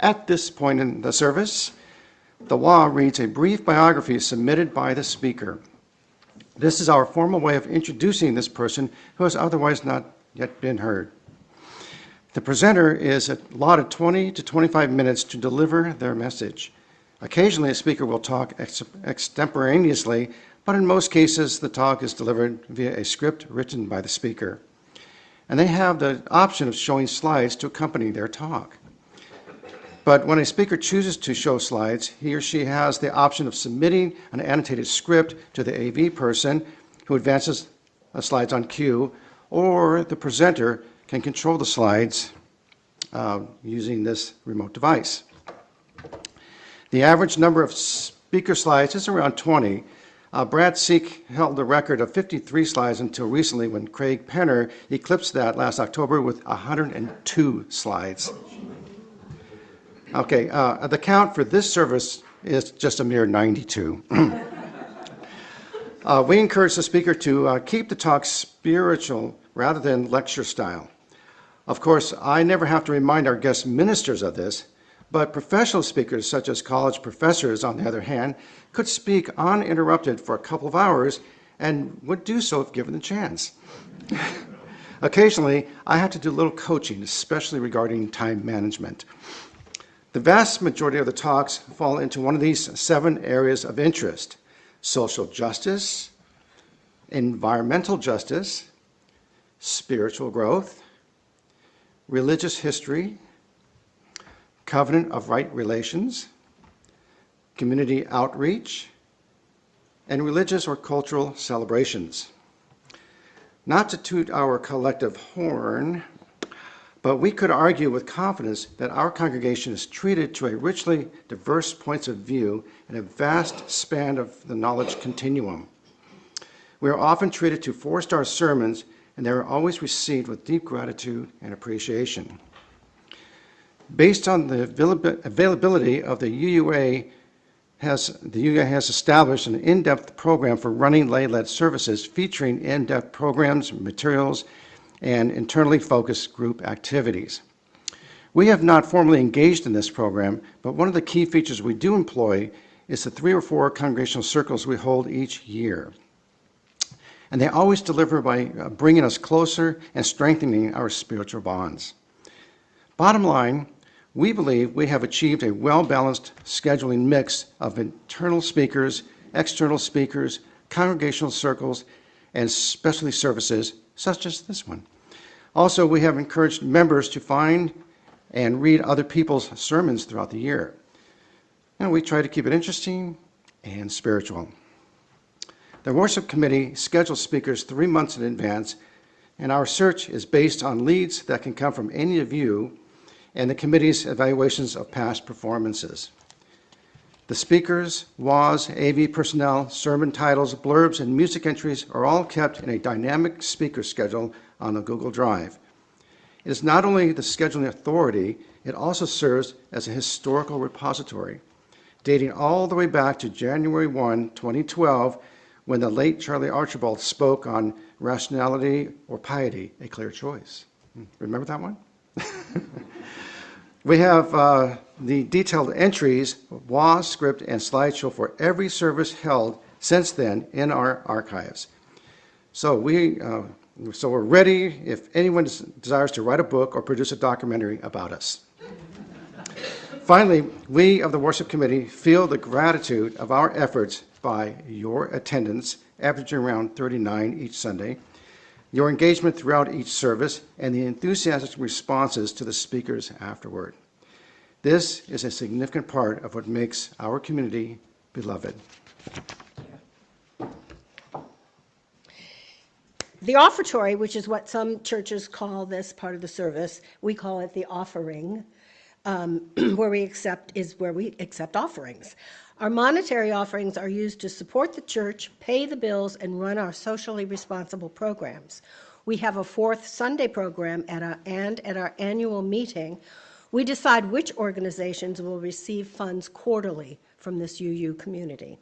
At this point in the service, the WA reads a brief biography submitted by the speaker. This is our formal way of introducing this person who has otherwise not yet been heard. The presenter is allotted 20 to 25 minutes to deliver their message. Occasionally, a speaker will talk extemporaneously, but in most cases, the talk is delivered via a script written by the speaker. And they have the option of showing slides to accompany their talk. But when a speaker chooses to show slides, he or she has the option of submitting an annotated script to the AV person who advances the slides on cue, or the presenter can control the slides using this remote device. The average number of speaker slides is around 20. Brad Seek held the record of 53 slides until recently when Craig Penner eclipsed that last October with 102 slides. Okay, the count for this service is just a mere 92. We encourage the speaker to keep the talk spiritual rather than lecture style. Of course, I never have to remind our guest ministers of this, but professional speakers, such as college professors, on the other hand, could speak uninterrupted for a couple of hours and would do so if given the chance. Occasionally, I have to do a little coaching, especially regarding time management. The vast majority of the talks fall into one of these 7 areas of interest: social justice, environmental justice, spiritual growth, religious history, covenant of right relations, community outreach, and religious or cultural celebrations. Not to toot our collective horn, but we could argue with confidence that our congregation is treated to a richly diverse points of view and a vast span of the knowledge continuum. We are often treated to 4-star sermons, and they are always received with deep gratitude and appreciation. Based on the availability of the UUA has established an in-depth program for running lay-led services featuring in-depth programs, materials, and internally focused group activities. We have not formally engaged in this program, but one of the key features we do employ is the 3 or 4 congregational circles we hold each year. And they always deliver by bringing us closer and strengthening our spiritual bonds. Bottom line, we believe we have achieved a well-balanced scheduling mix of internal speakers, external speakers, congregational circles, and specialty services such as this one. Also, we have encouraged members to find and read other people's sermons throughout the year. And we try to keep it interesting and spiritual. The worship committee schedules speakers 3 months in advance, and our search is based on leads that can come from any of you and the committee's evaluations of past performances. The speakers, WAs, AV personnel, sermon titles, blurbs, and music entries are all kept in a dynamic speaker schedule on the Google Drive. It is not only the scheduling authority, it also serves as a historical repository, dating all the way back to January 1, 2012, when the late Charlie Archibald spoke on Rationality or Piety, a Clear Choice. Remember that one? We have the detailed entries, WA script, and slideshow for every service held since then in our archives. So we're ready if anyone desires to write a book or produce a documentary about us. Finally, we of the worship committee feel the gratitude of our efforts by your attendance, averaging around 39 each Sunday, your engagement throughout each service, and the enthusiastic responses to the speakers afterward. This is a significant part of what makes our community beloved. The offertory, which is what some churches call this part of the service, we call it the offering, where we accept offerings. Our monetary offerings are used to support the church, pay the bills, and run our socially responsible programs. We have a 4th Sunday program at our annual meeting, we decide which organizations will receive funds quarterly from this UU community.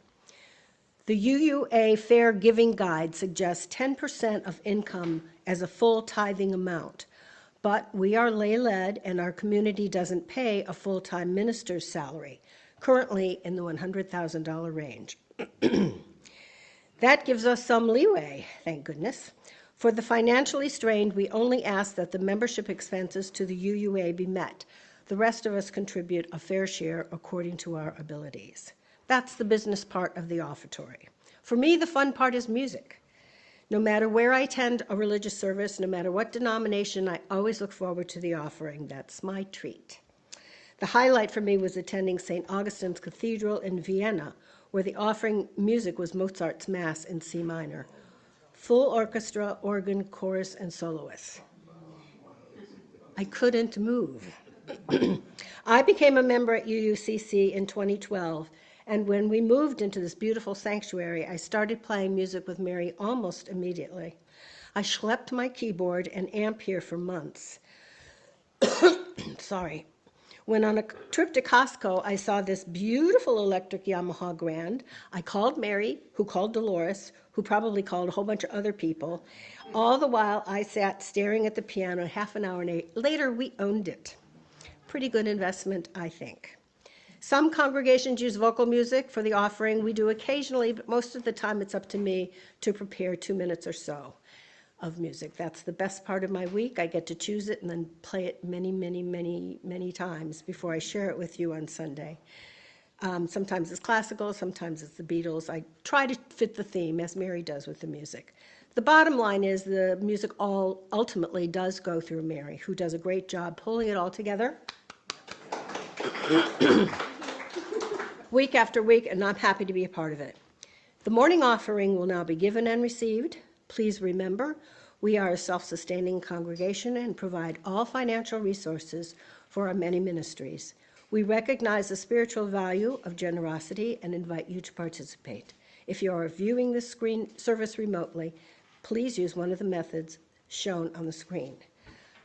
The UUA Fair Giving Guide suggests 10% of income as a full tithing amount, But we are lay-led, and our community doesn't pay a full-time minister's salary, currently in the $100,000 range. That gives us some leeway, thank goodness. For the financially strained, we only ask that the membership expenses to the UUA be met. The rest of us contribute a fair share according to our abilities. That's the business part of the offertory. For me, the fun part is music. No matter where I attend a religious service, no matter what denomination, I always look forward to the offering. That's my treat. The highlight for me was attending St. Augustine's Cathedral in Vienna, where the offering music was Mozart's Mass in C minor. Full orchestra, organ, chorus, and soloists. I couldn't move. I became a member at UUCC in 2012, and when we moved into this beautiful sanctuary, I started playing music with Mary almost immediately. I schlepped my keyboard and amp here for months. Sorry. When on a trip to Costco, I saw this beautiful electric Yamaha Grand. I called Mary, who called Dolores, who probably called a whole bunch of other people. All the while, I sat staring at the piano. Half an hour later, we owned it. Pretty good investment, I think. Some congregations use vocal music for the offering. We do occasionally, but most of the time it's up to me to prepare 2 minutes or so of music. That's the best part of my week. I get to choose it and then play it many, many, many, many times before I share it with you on Sunday. Sometimes it's classical, sometimes it's the Beatles. I try to fit the theme, as Mary does with the music. The bottom line is the music all ultimately does go through Mary, who does a great job pulling it all together week after week, and I'm happy to be a part of it. The morning offering will now be given and received. Please remember, we are a self-sustaining congregation and provide all financial resources for our many ministries. We recognize the spiritual value of generosity and invite you to participate. If you are viewing this service remotely, please use one of the methods shown on the screen.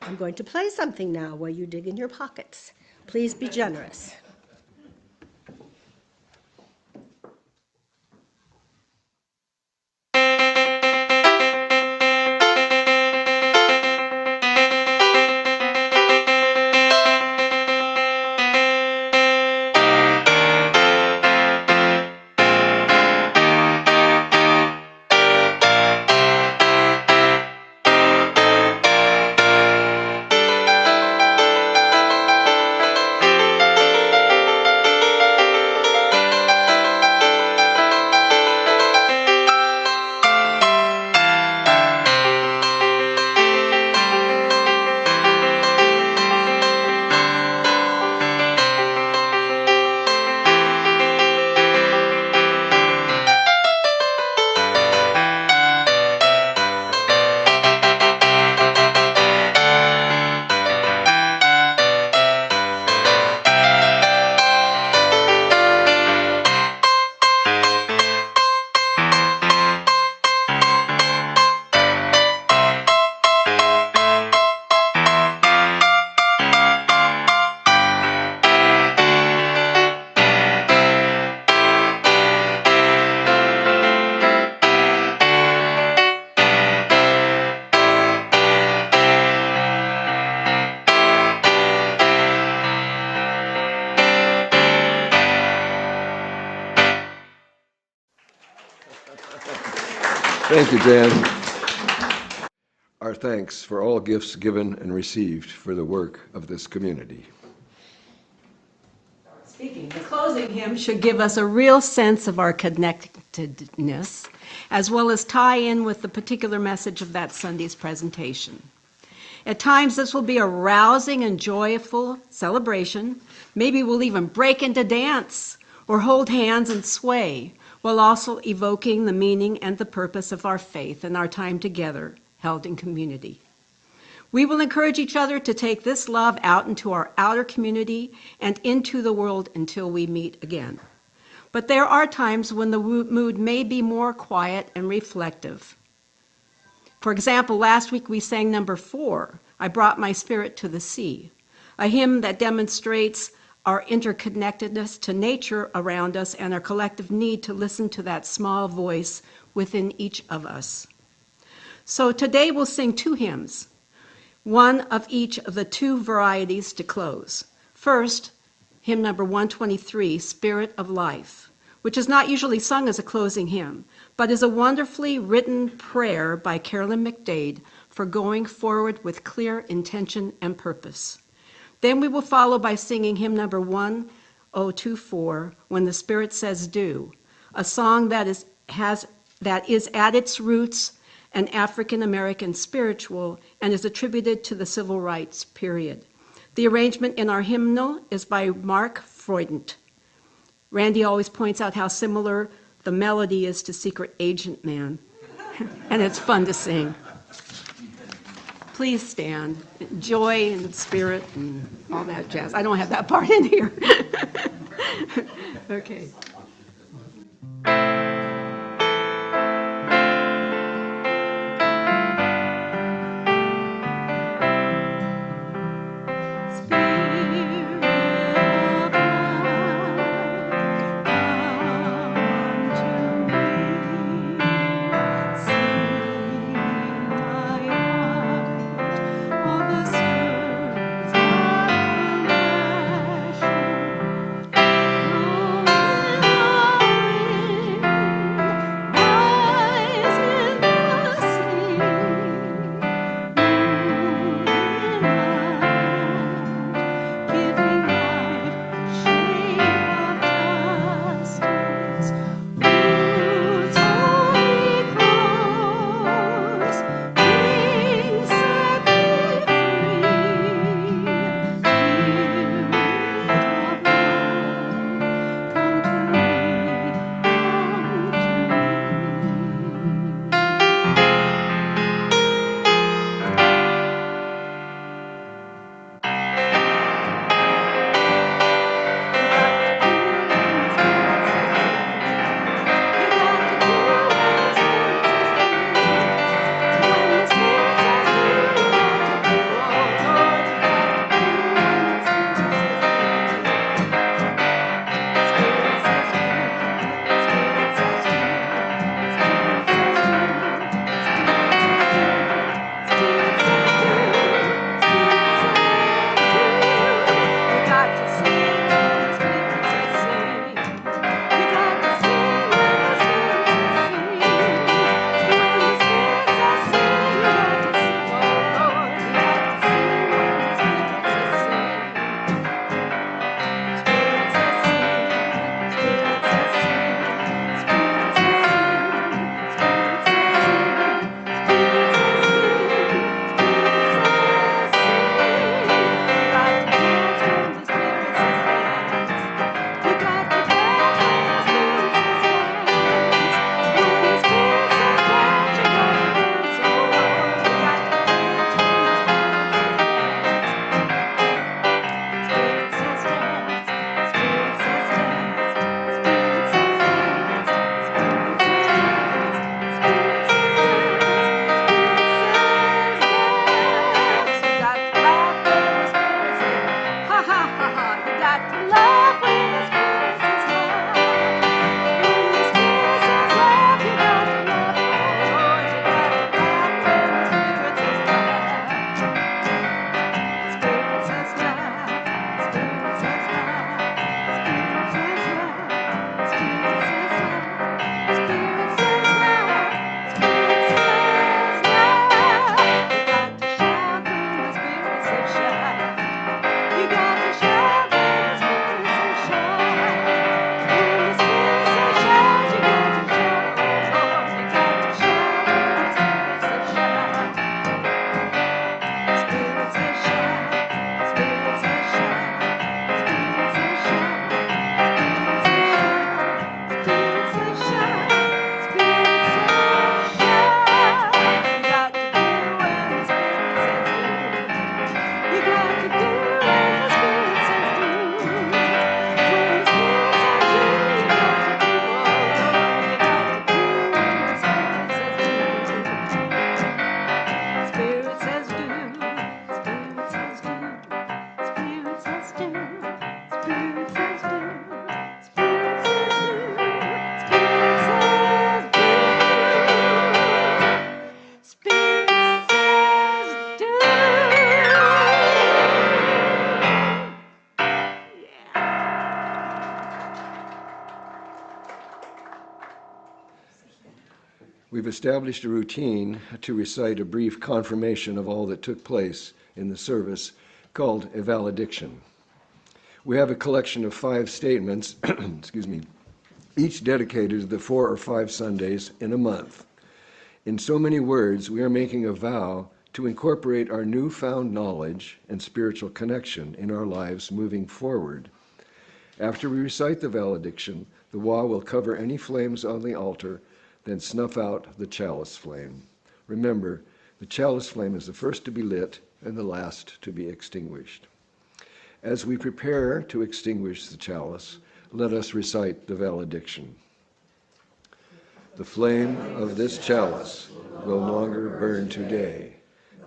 I'm going to play something now while you dig in your pockets. Please be generous. Thank you, Dan. Our thanks for all gifts given and received for the work of this community. Speaking, the closing hymn should give us a real sense of our connectedness, as well as tie in with the particular message of that Sunday's presentation. At times, this will be a rousing and joyful celebration. Maybe we'll even break into dance or hold hands and sway, while also evoking the meaning and the purpose of our faith and our time together held in community. We will encourage each other to take this love out into our outer community and into the world until we meet again. But there are times when the mood may be more quiet and reflective. For example, last week we sang number 4, I Brought My Spirit to the Sea, a hymn that demonstrates our interconnectedness to nature around us and our collective need to listen to that small voice within each of us. So today we'll sing 2 hymns. one of each of the two varieties to close. First, hymn number 123, Spirit of Life, which is not usually sung as a closing hymn, but is a wonderfully written prayer by Carolyn McDade for going forward with clear intention and purpose. Then we will follow by singing hymn number 1024, When the Spirit Says Do, a song that is at its roots an African American spiritual and is attributed to the civil rights period. The arrangement in our hymnal is by Mark Freudent. Randy always points out how similar the melody is to Secret Agent Man, and it's fun to sing. Please stand. Joy and spirit and all that jazz. I don't have that part in here. Okay. we've established a routine to recite a brief confirmation of all that took place in the service called a valediction. We have a collection of 5 statements, excuse me, each dedicated to the 4 or 5 Sundays in a month. In so many words, we are making a vow to incorporate our newfound knowledge and spiritual connection in our lives moving forward. After we recite the valediction, the vow will cover any flames on the altar, then snuff out the chalice flame. Remember, the chalice flame is the first to be lit and the last to be extinguished. As we prepare to extinguish the chalice, let us recite the valediction. The flame of this chalice will no longer burn today,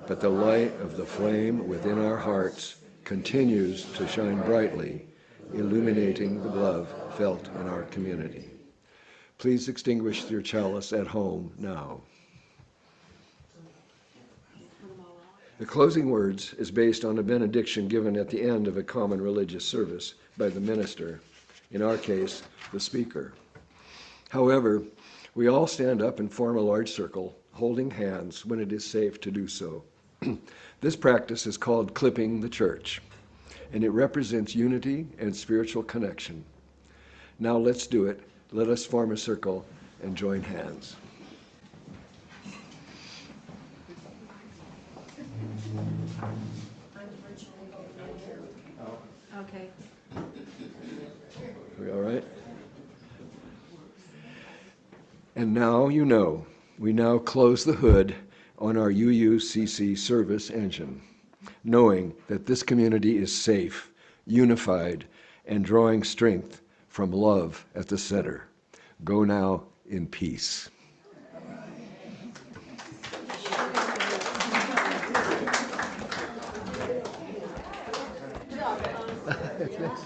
but the light of the flame within our hearts continues to shine brightly, illuminating the love felt in our community. Please extinguish your chalice at home now. The closing words is based on a benediction given at the end of a common religious service by the minister, in our case, the speaker. However, we all stand up and form a large circle, holding hands when it is safe to do so. This practice is called clipping the church, and it represents unity and spiritual connection. Now let's do it. Let us form a circle and join hands. Okay. Are we all right? And now you know, we now close the hood on our UUCC service engine, knowing that this community is safe, unified, and drawing strength from love at the center. Go now in peace. It's nice.